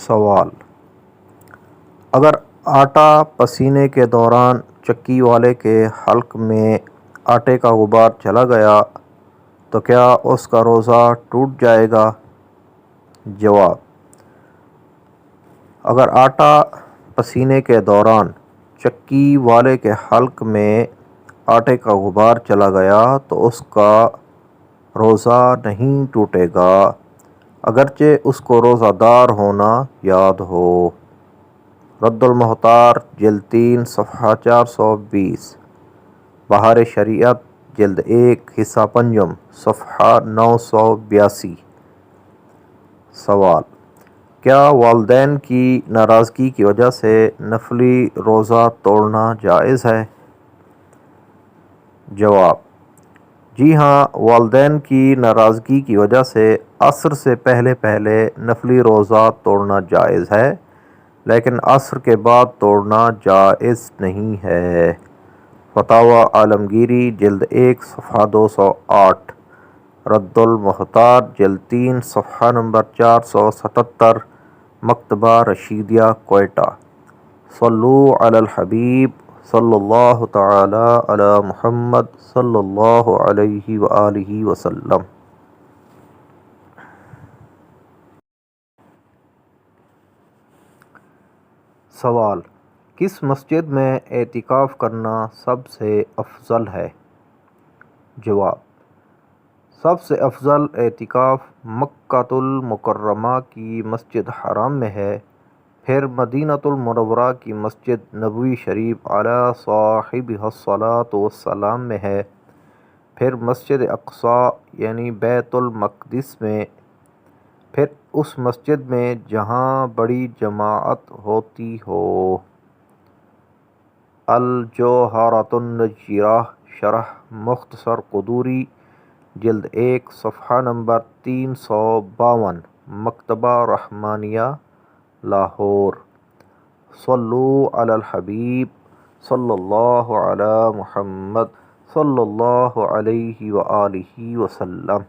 سوال: اگر آٹا پسینے کے دوران چکی والے کے حلق میں آٹے کا غبار چلا گیا تو کیا اس کا روزہ ٹوٹ جائے گا؟ جواب: اگر آٹا پسینے کے دوران چکی والے کے حلق میں آٹے کا غبار چلا گیا تو اس کا روزہ نہیں ٹوٹے گا، اگرچہ اس کو روزہ دار ہونا یاد ہو۔ رد المحتار جلد 3 صفحہ 420، بہار شریعت جلد 1 حصہ پنجم صفحہ 982۔ سوال: کیا والدین کی ناراضگی کی وجہ سے نفلی روزہ توڑنا جائز ہے؟ جواب: جی ہاں، والدین کی ناراضگی کی وجہ سے عصر سے پہلے نفلی روزہ توڑنا جائز ہے، لیکن عصر کے بعد توڑنا جائز نہیں ہے۔ فتاوی عالمگیری جلد 1 صفحہ 208، رد المحتار جلد 3 صفحہ نمبر 477، مکتبہ رشیدیہ کوئٹہ۔ صلو علی الحبیب صلی اللہ تعالی علی محمد صلی اللہ علیہ وآلہ وسلم۔ سوال: کس مسجد میں اعتکاف کرنا سب سے افضل ہے؟ جواب: سب سے افضل اعتکاف مکۃ المکرمہ کی مسجد حرام میں ہے، پھر مدینہ المنورہ کی مسجد نبوی شریف علی صاحبہا الصلاۃ والسلام میں ہے، پھر مسجد اقصیٰ یعنی بیت المقدس میں، پھر اس مسجد میں جہاں بڑی جماعت ہوتی ہو۔ الجوہرۃ النیرہ شرح مختصر قدوری جلد 1 صفحہ نمبر 352، مکتبہ رحمانیہ لاہور۔ صلو علی الحبیب صلی اللہ علی محمد صلی اللہ علیہ وآلہ وسلم۔